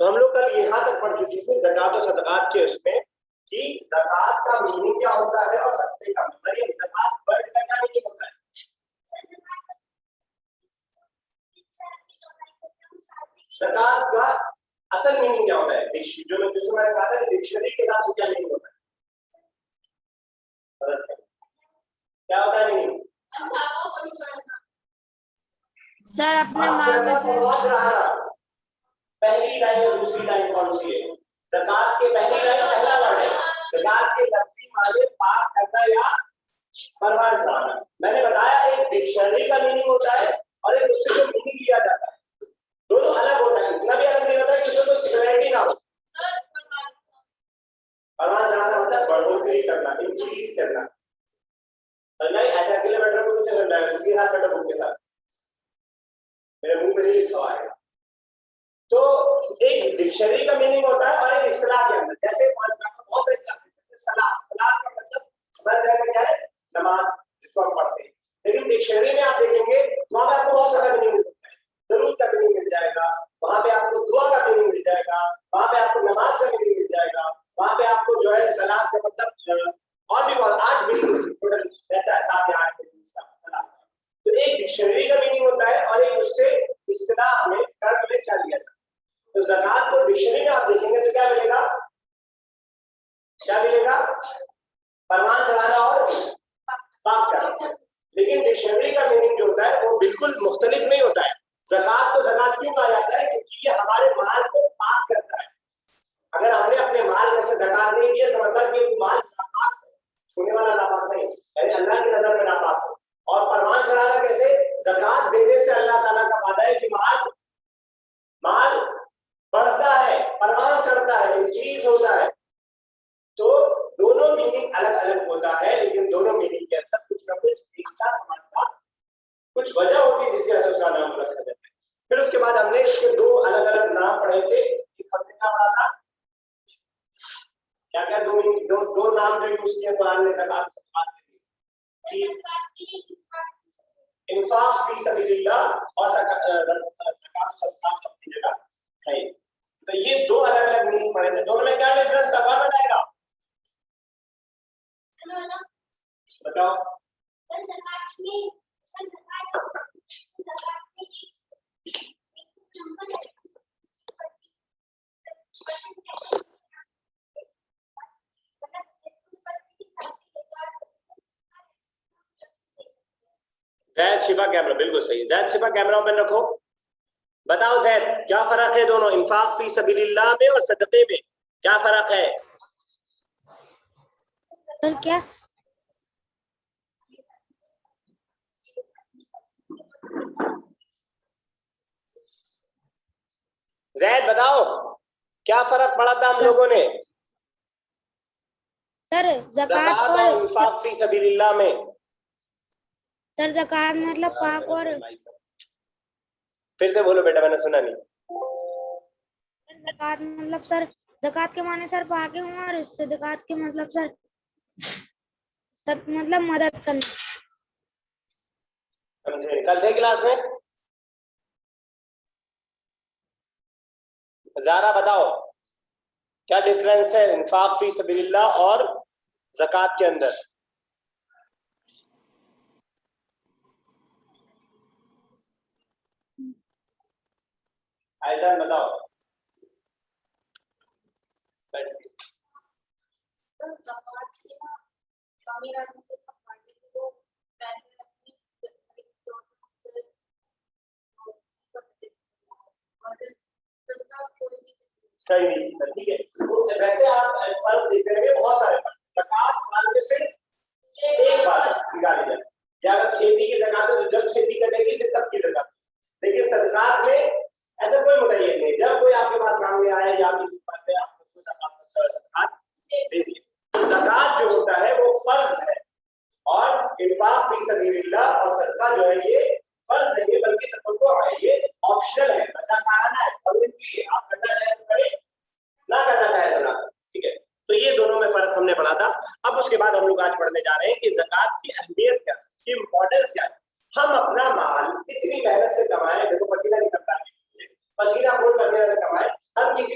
تو ہم لوگ کل یہاں تک پڑھ چکے تھے زکات و صدقات کے اس میں کہ زکات کا میننگ کیا ہوتا ہے اور صدقے کا مطلب زکات ورڈ کا کیا میننگ ہوتا ہے. زکات کا اصل میننگ کیا ہوتا ہے جو میں نے کہا تھا کہ ڈکشنری کے حساب سے کیا میننگ ہوتا ہے, کیا ہوتا ہے میننگ سر اپنے مال میں سے پہلی لائن اور دوسری لائن کون سی ہے؟ زکات کے پہلی لائن پہلا ورڈ ہے, زکات کے لفظی معنی پاک کرنا یا پروان چڑھانا. میں نے بتایا ایک ڈکشنری کا میننگ ہوتا ہے اور ایک اس سے جو میننگ لیا جاتا ہے دونوں الگ ہوتا ہے, اتنا بھی الگ نہیں ہوتا ہے کہ اس میں کوئی سملرٹی نہ ہو. پروان چڑھانا مطلب بڑھوتری کرنا, انکریز کرنا. نہیں ایسا کلو میٹر کو کتنے سمجھا ہے کسی ساتھ بیٹھو بک کے ساتھ, میرے منہ پہ نہیں لکھا ہوا ہے. تو ایک ڈکشنری کا میننگ ہوتا ہے اور ایک اصطلاح کے اندر, جیسے بہت سلاد کا مطلب ہمارے ذہن میں کیا ہے نماز جس کو ہم پڑھتے ہیں, لیکن ڈکشنری میں آپ دیکھیں گے وہاں پہ آپ کو بہت سارا میننگ ملتا ہے. درود کا میننگ مل جائے گا, وہاں پہ آپ کو دعا کا میننگ مل جائے گا, وہاں پہ آپ کو نماز کا میننگ مل جائے گا, وہاں پہ آپ کو جو ہے سلاد کا مطلب اور بھی بہت 8 میننگ رہتا ہے, 7 یا 8 میننگ کا سلاد. تو ایک ڈکشنری کا میننگ ہوتا ہے اور ایک اس سے اصطلاح میں ٹرم میں کیا لیا جاتا ہے. تو زکات کو ڈکشنری میں آپ دیکھیں گے تو کیا ملے گا, کیا ملے گا پروان چڑھانا اور پاک کرنا. لیکن ڈکشنری کا میننگ جو ہوتا ہے وہ بالکل مختلف نہیں ہوتا ہے. زکات کو زکات کیوں کہا جاتا ہے کیونکہ یہ ہمارے مال کو پاک کرتا ہے. اگر ہم نے اپنے مال میں سے زکات نہیں دی تو مطلب کہ مال ناپاک ہے, چھونے والا ناپاک نہیں, یعنی اللہ کی نظر میں ناپاک ہے. اور پروان چڑھانا کیسے, زکات دینے سے اللہ تعالیٰ کا وعدہ ہے کہ مال بڑھتا ہے, پروان چڑھتا ہے, انکریز ہوتا ہے. تو دونوں میننگ الگ الگ ہوتا ہے, لیکن دونوں میننگ کے اندر کچھ نہ کچھ ایکتا سمجھتا کچھ وجہ ہوتی ہے جس کی وجہ سے اس کا نام رکھا جاتا ہے. پھر اس کے بعد ہم نے اس کے 2 الگ الگ نام پڑھے تھے. ایک ہم نے کیا پڑھا تھا, کیا کیا دو نام جو یوز کیے قرآن نے زکات کے لیے, انفاق فی سبیل اللہ اور زکات صدقات اپنی جگہ ہے. تو یہ 2 الگ الگ میننگ پڑھے تھے. دونوں میں کیا ڈفرنس تھا کون بتائے گا, بتاؤ. زید شفا کیمرہ بالکل صحیح, زید شفا کیمرہ اوپن رکھو. بتاؤ زید کیا فرق ہے دونوں انفاق فی سبیل اللہ میں اور صدقے میں, کیا فرق ہے؟ سر کیا زید بتاؤ کیا فرق پڑا تھا ہم لوگوں نے سر زکات اور انفاق فی سبیل اللہ میں؟ سر زکات مطلب پاک اور پھر سے بولو بیٹا, میں نے سنا نہیں. زکات مطلب سر زکات کے معنی سر پاک ہوں اور صدقات کے مطلب سر مطلب مدد کرنا. سمجھے کل تھے کلاس میں؟ زارا بتاؤ کیا ڈفرنس ہے انفاق فی سبیل اللہ اور زکات کے اندر؟ ایزان بتاؤ. ٹھیک ہے, ویسے آپ فرق دیکھ رہے ہیں بہت سارے فرق. زکات سال میں صرف ایک بار نکالی جائے, یا اگر کھیتی کی زکات ہے تو جب کھیتی کرنے کی صرف تب کی زکات. لیکن صدقات میں ایسا کوئی متعین نہیں, جب کوئی آپ کے پاس مانگنے آئے یا آپ کی بات ہے آپ کو زکات دے دیے. زکات جو ہوتا ہے وہ فرض ہے اور انفاق فی سبیل اللہ اور صدقہ جو ہے یہ فرض نہیں ہے بلکہ تطوع ہے, یہ آپشنل ہے, رضاکارانہ ہے, پرمٹ کی ہے. آپ کرنا چاہیں تو کریں, نہ کرنا چاہیں تو نہ کریں. ٹھیک ہے, تو یہ دونوں میں فرق ہم نے پڑھا تھا. اب اس کے بعد ہم لوگ آج پڑھنے جا رہے ہیں کہ زکات کی اہمیت کیا ہے, امپورٹنس کیا ہے. ہم اپنا مال اتنی محنت سے کمائیں, دیکھو پسینہ نکلتا ہے, پسینہ خون پسینہ سے کمائیں. ہم کسی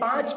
5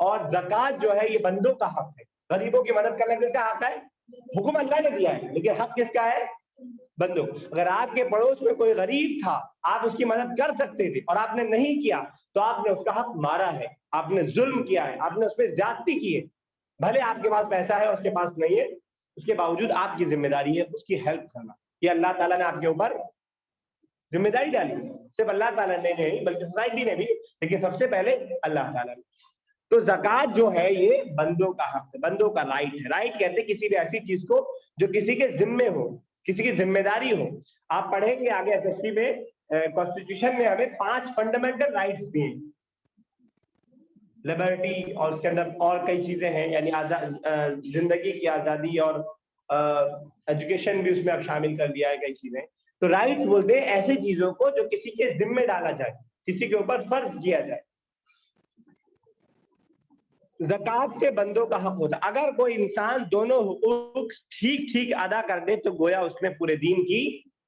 اور زکات جو ہے یہ بندوں کا حق ہے. غریبوں کی مدد کرنا کس کا حق ہے؟ حکم اللہ نے دیا ہے, لیکن حق کس کا ہے؟ بندوں. اگر آپ کے پڑوس میں کوئی غریب تھا, آپ اس کی مدد کر سکتے تھے اور آپ نے نہیں کیا, تو آپ نے اس کا حق مارا ہے, آپ نے ظلم کیا ہے, آپ نے اس پہ زیادتی کی ہے. بھلے آپ کے پاس پیسہ ہے, اس کے پاس نہیں ہے, اس کے باوجود آپ کی ذمہ داری ہے اس کی ہیلپ کرنا. یہ اللہ تعالیٰ نے آپ کے اوپر ذمہ داری ڈالی ہے. صرف اللہ تعالیٰ نے نہیں بلکہ سوسائٹی نے بھی, لیکن سب سے پہلے اللہ تعالیٰ نے. تو زکات جو ہے یہ بندوں کا حق ہے, بندوں کا رائٹ ہے. رائٹ کہتے ہیں کسی بھی ایسی چیز کو جو کسی کے ذمے ہو, کسی کی ذمہ داری ہو. آپ پڑھیں گے آگے SST میں, کانسٹیٹیوشن نے ہمیں 5 فنڈامنٹل رائٹس دیے, لبرٹی, اور اس کے اندر اور کئی چیزیں ہیں, یعنی زندگی کی آزادی اور ایجوکیشن بھی اس میں اب شامل کر دیا ہے کئی چیزیں. تو رائٹس بولتے ہیں ایسی چیزوں کو جو کسی کے ذمے ڈالا جائے, کسی کے اوپر فرض کیا جائے. زکات سے بندوں کا حق ہوتا ہے. اگر کوئی انسان دونوں حقوق ٹھیک ادا کر دے تو گویا اس نے پورے دین کی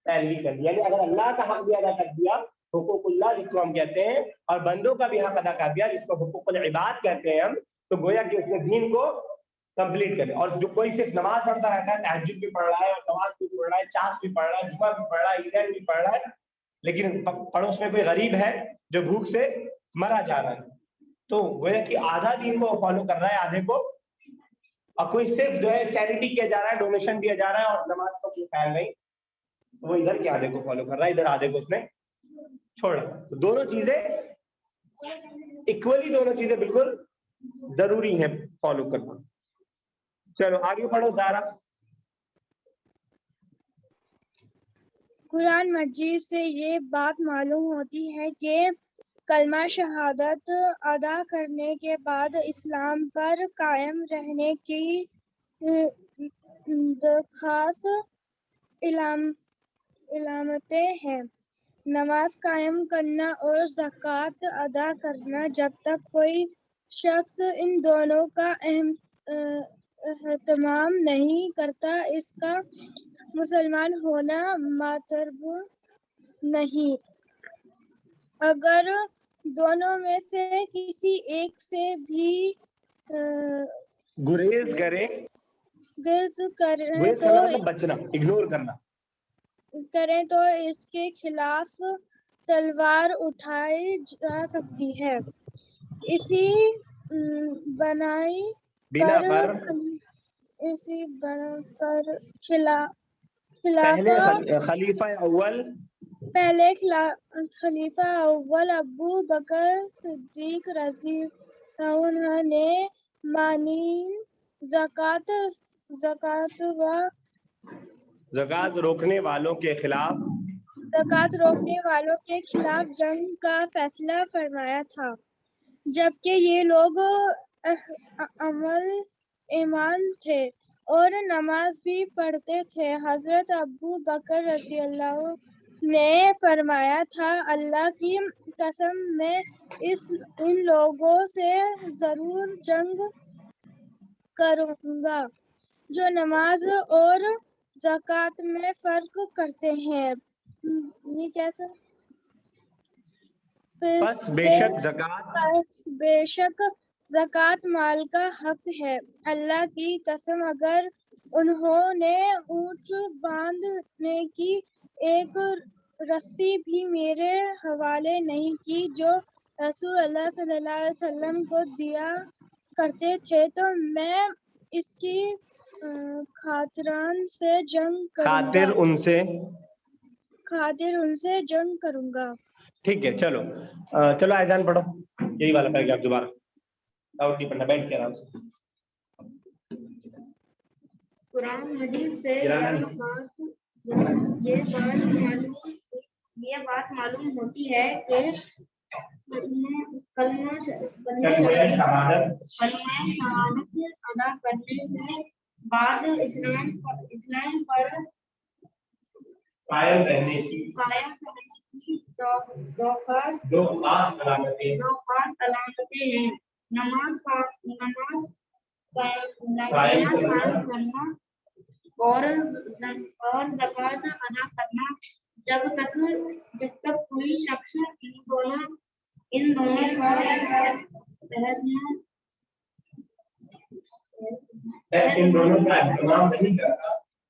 پیروی کر دی. یعنی اگر اللہ کا حق بھی ادا کر دیا, حقوق اللہ جس کو ہم کہتے ہیں, اور بندوں کا بھی حق ادا کر دیا جس کو حقوق العباد کہتے ہیں ہم, تو گویا کہ اس نے دین کو کمپلیٹ کر دیا. اور جو کوئی صرف نماز پڑھتا رہتا ہے, تہجد بھی پڑھ رہا ہے, اور نماز بھی پڑھ رہا ہے, چاش بھی پڑھ رہا ہے, جمعہ بھی پڑھ رہا ہے, عیدین بھی پڑھ رہا ہے, لیکن پڑوس میں کوئی غریب ہے جو بھوک سے مرا جا رہا ہے, تو گویا کہ آدھا دین کو فالو کر رہا ہے, آدھے کو. اور کوئی صرف جو ہے چیریٹی کیا جا رہا ہے, ڈونیشن دیا جا رہا ہے, اور نماز کو کوئی خیال نہیں, تو وہ ادھر کے آدھے کو فالو کر رہا ہے, ادھر آدھے کو اس نے چھوڑا. تو دونوں چیزیں ایکولی, دونوں چیزیں بالکل ضروری ہیں فالو کرنا. چلو آگے پڑھو زارا. قرآن مجید سے یہ بات معلوم ہوتی ہے کہ کلمہ شہادت ادا کرنے کے بعد اسلام پر قائم رہنے کی خاص علامتیں ہیں. نماز قائم کرنا اور زکوٰۃ ادا کرنا. جب تک کوئی شخص ان دونوں کا اہتمام نہیں کرتا, اس کا مسلمان ہونا معتبر نہیں. اگر دونوں میں سے کسی ایک سے بھی گریز کرے, گریز کرے گریز تو کرنا مطلب بچنا, اگنور کرنا, کریں تو اس کے خلاف تلوار اٹھائی جا سکتی ہے. اسی بنا پر پہلے خلافہ خلیفہ اول پہلے خلیفہ اول ابو بکر صدیق رضی اللہ عنہ نے مانع زکات روکنے والوں کے خلاف جنگ کا فیصلہ فرمایا تھا, جبکہ یہ لوگ ایمان تھے اور نماز بھی پڑھتے تھے. حضرت ابو بکر رضی اللہ نے فرمایا تھا, اللہ کی قسم میں ان لوگوں سے ضرور جنگ کروں گا جو نماز اور زکوٰۃ میں فرق کرتے ہیں. یہ کیسا؟ پس بے شک زکوٰۃ مال کا حق ہے. اللہ کی قسم اگر انہوں نے اونٹ باندھنے کی ایک رسی بھی میرے حوالے نہیں کی جو رسول اللہ صلی اللہ علیہ وسلم کو دیا کرتے تھے, تو میں اس کی خاطران سے جنگ کروں گا. ٹھیک ہے, چلو آیتان پڑھو, یہی والا پیراگراف دوبارہ, ڈاؤٹ نہیں پڑھنا, بیٹھ کے آرام سے. قرآن مجید سے یہ بات معلوم ہوتی ہے کہ کلمہ شہادت ادا کرنے کے بعد اسلام پر قائم رہنے کی دو خاص علامتیں ہیں. نماز قائم کرنا اور زکوٰۃ ادا کرنا. جب تک کوئی شخص ان دونوں کا ان دونوں کا اہتمام نہیں کرتا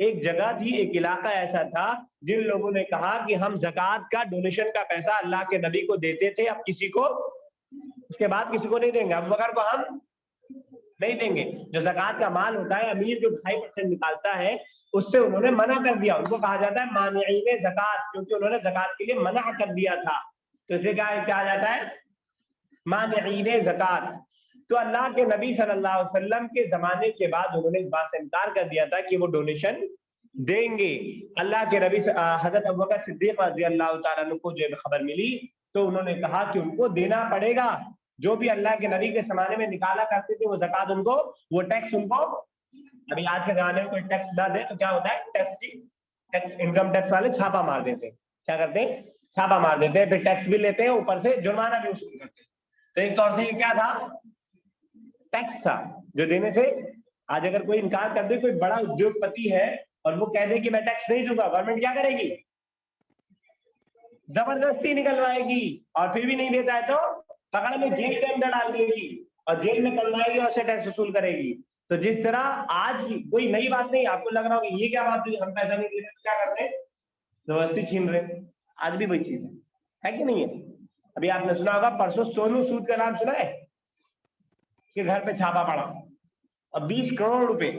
ایک جگہ تھی، ایک علاقہ ایسا تھا جن لوگوں نے کہا کہ ہم زکوٰۃ کا ڈونیشن کا پیسہ اللہ کے نبی کو دیتے تھے، اب کسی کو اس کے بعد کسی کو نہیں دیں گے، ابو بکر کو ہم نہیں دیں گے۔ جو زکوٰۃ کا مال ہوتا ہے امیر جو 2.5% نکالتا ہے اس سے انہوں نے منع کر دیا، ان کو کہا جاتا ہے مانعین زکوٰۃ، کیونکہ انہوں نے زکوٰۃ کے لیے منع کر دیا تھا، تو اس لیے کہا جاتا ہے مانعین زکوٰۃ۔ تو اللہ کے نبی صلی اللہ علیہ وسلم کے زمانے کے بعد انہوں نے اس بات سے انکار کر دیا تھا کہ وہ ڈونیشن دیں گے۔ اللہ کے نبی حضرت ابوبکر صدیق رضی اللہ تعالیٰ عنہ کو جو خبر ملی تو انہوں نے کہا کہ ان کو دینا پڑے گا، جو بھی اللہ کے نبی کے زمانے میں نکالا کرتے تھے وہ زکوٰۃ ان کو، وہ ٹیکس ان کو، ابھی آج کے زمانے میں کوئی ٹیکس نہ دے تو کیا ہوتا ہے، ٹیکس انکم ٹیکس والے چھاپا مار دیتے ہیں، کیا کرتے ہیں، چھاپا مار دیتے ہیں، پھر ٹیکس بھی لیتے ہیں، اوپر سے جرمانہ بھی وصول کرتے ہیں۔ تو ایک طور سے یہ کیا تھا، ٹیکس تھا جو دینے سے، آج اگر کوئی انکار کر دے، کوئی بڑا ادیوگ پتی ہے اور وہ کہہ دے کہ میں ٹیکس نہیں دوں گا، گورنمنٹ کیا کرے گی، زبردستی نکلوائے گی، اور پھر بھی نہیں دیتا ہے تو پکڑ میں جیل کے اندر ڈال دے گی اور جیل میں کلوائے گی اور اسے ٹیکس وصول کرے گی۔ تو جس طرح آج کی کوئی نئی بات نہیں، آپ کو لگ رہا ہوگا یہ کیا بات ہوئی، ہم پیسہ نہیں دے رہے کیا کر رہے ہیں، زبردستی چھین رہے، آج بھی وہی چیز ہے کہ نہیں ہے۔ ابھی آپ نے سنا ہوگا پرسوں سونو سود کا نام سنا ہے، کہ گھر پہ چھاپا پڑا اور 20 کروڑ روپے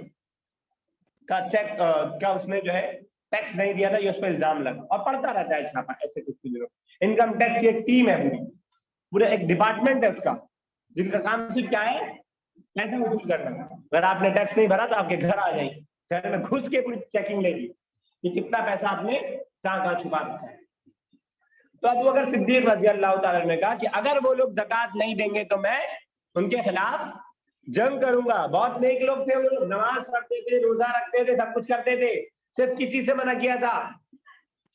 کا چیک کیا اس نے جو ہے ٹیکس نہیں دیا تھا، یہ اس پہ الزام لگا، اور پڑتا رہتا ہے چھاپا ایسے کچھ دنوں۔ انکم ٹیکس کی ایک ٹیم ہے، پورا ایک ڈپارٹمنٹ ہے اس کا، جن کا کام صرف کیا ہے، پیسے وصول کرنا۔ اگر آپ نے ٹیکس نہیں بھرا تو آپ کے گھر آ جائیں گے، گھر میں گھس کے پوری چیکنگ لے گی کہ کتنا پیسہ آپ نے کہاں چھپا رکھا ہے۔ تو ابو بکر صدیق رضی اللہ تعالیٰ نے کہا کہ اگر وہ لوگ زکوٰۃ نہیں دیں گے تو میں ان کے خلاف جنگ کروں گا۔ بہت نیک لوگ تھے، وہ لوگ نماز پڑھتے تھے، روزہ رکھتے تھے، سب کچھ کرتے تھے، صرف کسی سے منع کیا تھا،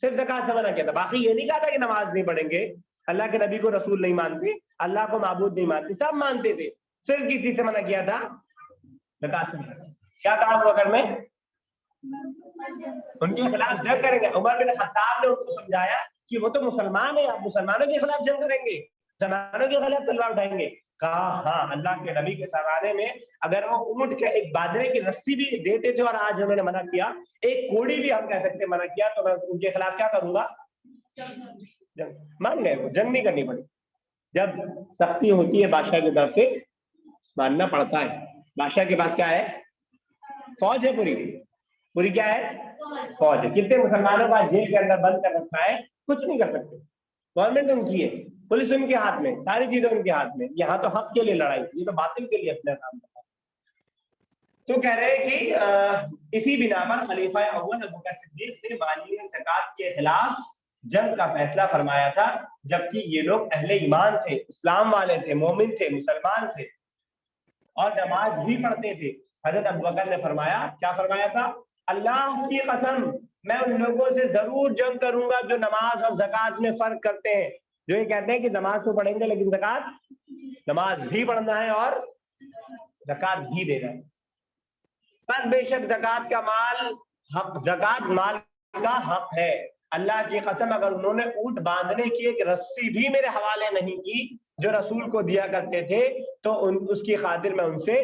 صرف زکوٰۃ سے منع کیا تھا، باقی یہ نہیں کہا تھا کہ نماز نہیں پڑھیں گے، اللہ کے نبی کو رسول نہیں مانتے، اللہ کو معبود نہیں مانتے، سب مانتے تھے، صرف کسی سے منع کیا تھا، زکوٰۃ سے منع کیا تھا۔ ابو بکر میں ان کے خلاف جنگ کریں گے۔ عمر بن خطاب نے ان کو سمجھایا کہ وہ تو مسلمان ہیں، آپ مسلمانوں کے خلاف جنگ کریں گے، مسلمانوں کے خلاف تلوار اٹھائیں گے۔ کہا ہاں، اللہ کے نبی کے زمانے میں اگر وہ اونٹ کے ایک بادرے کی رسی بھی دیتے تھے اور آج انہوں نے منع کیا، ایک کوڑی بھی ہم کہہ سکتے منع کیا، تو میں ان کے خلاف کیا کروں گا، جنگ۔ مان گئے، وہ جنگ نہیں کرنی پڑی۔ جب سختی ہوتی ہے بادشاہ کی طرف سے ماننا پڑتا ہے۔ بادشاہ کے پاس کیا ہے، فوج ہے، پوری کیا ہے، فوج ہے۔ کتنے مسلمانوں کا جیل کے اندر بند کر رکھا ہے، کچھ نہیں کر سکتے، گورنمنٹ ان کی ہے، پولیس ان کے ہاتھ میں، ساری چیزیں ان کے ہاتھ میں۔ یہاں تو حق کے لیے لڑائی، یہ تو باطل کے لیے اپنے کام کرتا ہے۔ تو کہہ رہے ہیں کہ اسی بنا پر خلیفہ اول ابو بکر صدیق نے مالیہ زکوٰۃ کے خلاف جنگ کا فیصلہ فرمایا تھا، جبکہ یہ لوگ اہل ایمان تھے، اسلام والے تھے، مومن تھے، مسلمان تھے، اور نماز بھی پڑھتے تھے۔ حضرت ابو بکر نے فرمایا، کیا فرمایا تھا، اللہ کی قسم میں ان لوگوں سے ضرور جنگ کروں گا جو نماز اور زکوٰۃ میں فرق کرتے ہیں، جو یہ کہتے ہیں کہ نماز تو پڑھیں گے لیکن زکوٰۃ، نماز بھی پڑھنا ہے اور زکوٰۃ بھی دینا ہے۔ بس بے شک زکوٰۃ کا مال حق، زکوٰۃ مال کا حق ہے۔ اللہ کی قسم اگر انہوں نے اونٹ باندھنے کی ایک رسی بھی میرے حوالے نہیں کی جو رسول کو دیا کرتے تھے، تو اس کی خاطر میں ان سے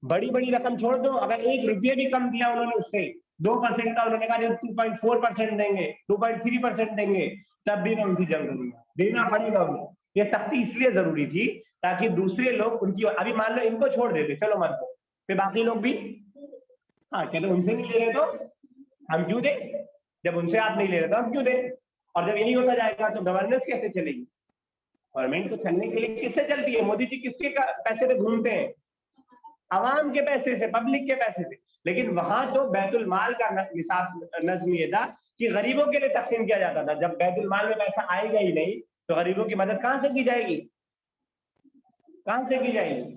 بڑی بڑی رقم چھوڑ دو، اگر 1 روپیہ بھی کم دیا انہوں نے اس سے 2% کا، انہوں نے کہا 2.4% دیں گے، 2.3% دیں گے، تب بھی میں ان سے جنگ کروں گا، دینا پڑے گا انہیں۔ یہ سختی اس لیے ضروری تھی تاکہ دوسرے لوگ ان کی، ابھی مان لو ان کو چھوڑ دیتے، چلو مان لو، پھر باقی لوگ بھی ہاں چلو ان سے نہیں لے رہے تو ہم کیوں دیں، جب ان سے آپ نہیں لے رہے تو ہم کیوں دیں۔ اور جب یہی ہوتا جائے گا تو گورننس کیسے چلے گی، گورنمنٹ کو چلنے کے لیے کس سے چلتی ہے، مودی جی کس کے پیسے پہ گھومتے ہیں، عوام کے پیسے سے، پبلک کے پیسے سے۔ لیکن وہاں تو بیت المال کا نظم یہ تھا کہ غریبوں کے لیے تقسیم کیا جاتا تھا، جب بیت المال میں پیسہ آئے گا ہی نہیں تو غریبوں کی مدد کہاں سے کی جائے گی، کہاں سے کی جائے گی۔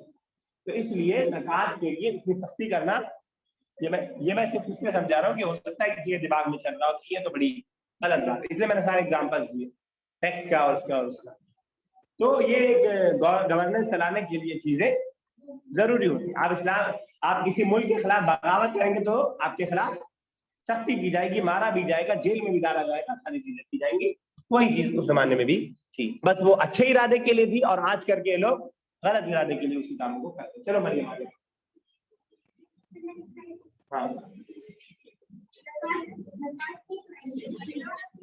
تو اس لیے زکوٰۃ کے لیے اتنی سختی کرنا، یہ میں صرف اس میں سمجھا رہا ہوں کہ ہو سکتا ہے کسی کے دماغ میں چل رہا ہو کہ یہ تو بڑی غلط بات ہے، اس لیے میں نے سارے ایگزامپل دیے، ٹیکس کا اور اس کا اور اس کا۔ تو یہ ایک گورننس چلانے کے لیے چیزیں ضروری ہوتی ہے۔ آپ کسی ملک کے خلاف بغاوت کریں گے تو آپ کے خلاف سختی کی جائے گی، مارا بھی جائے گا، جیل میں بھی ڈالا جائے گا، ساری چیزیں کی جائیں گی۔ وہی چیز اس زمانے میں بھی تھی، بس وہ اچھے ارادے کے لیے تھی، اور آج کر کے لوگ غلط ارادے کے لیے اسی کام کو کرتے۔ چلو مریم آگے۔ ہاں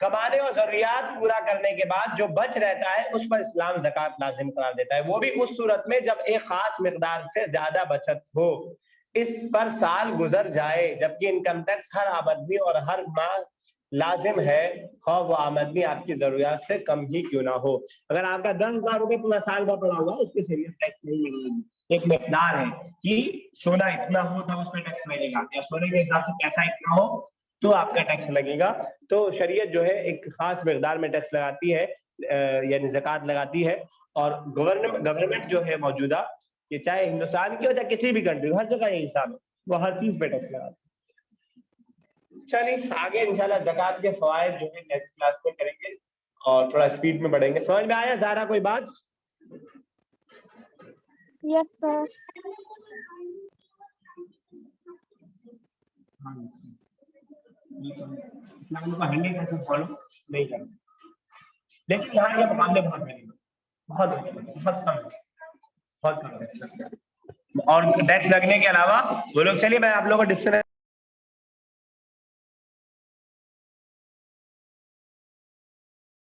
کمانے اور ضروریات پورا کرنے کے بعد جو بچ رہتا ہے اس پر اسلام زکوٰۃ لازم قرار دیتا ہے، وہ بھی اس صورت میں جب ایک خاص مقدار سے زیادہ بچت ہو، اس پر سال گزر جائے، جبکہ انکم ٹیکس ہر آمدنی اور ہر ماہ لازم ہے، خواہ وہ آمدنی آپ کی ضروریات سے کم ہی کیوں نہ ہو۔ اگر آپ کا 10,000 روپے پورا سال کا پڑا ہوا اس پہ شریعت ٹیکس نہیں لگے گی، ایک مقدار ہے کہ سونا اتنا ہو تو اس پہ ٹیکس لگے گا، یا سونے کے حساب سے پیسہ اتنا ہو تو آپ کا ٹیکس لگے گا۔ تو شریعت جو ہے ایک خاص مقدار میں ٹیکس لگاتی ہے، یعنی زکوٰۃ لگاتی ہے، اور گورنمنٹ جو ہے موجودہ، یہ چاہے ہندوستان کی ہو چاہے کسی بھی کنٹری، ہر جگہ یہ حساب ہے، وہ ہر چیز پہ ٹیکس لگاتی ہے۔ چلیے آگے انشاءاللہ زکوٰۃ کے فوائد جو ہے نیکسٹ کلاس میں کریں گے اور تھوڑا اسپیڈ میں بڑھیں گے۔ سمجھ میں آیا زارا کوئی بات؟ Yes, sir. اسلام کو 100% فالو نہیں کرنا، لیکن یہاں کے مقابلے بہت ملیں گے، بہت کم ٹیکس لگتا ہے، اور ٹیکس لگنے کے علاوہ وہ لوگ، چلیے میں آپ لوگوں کو ڈسکس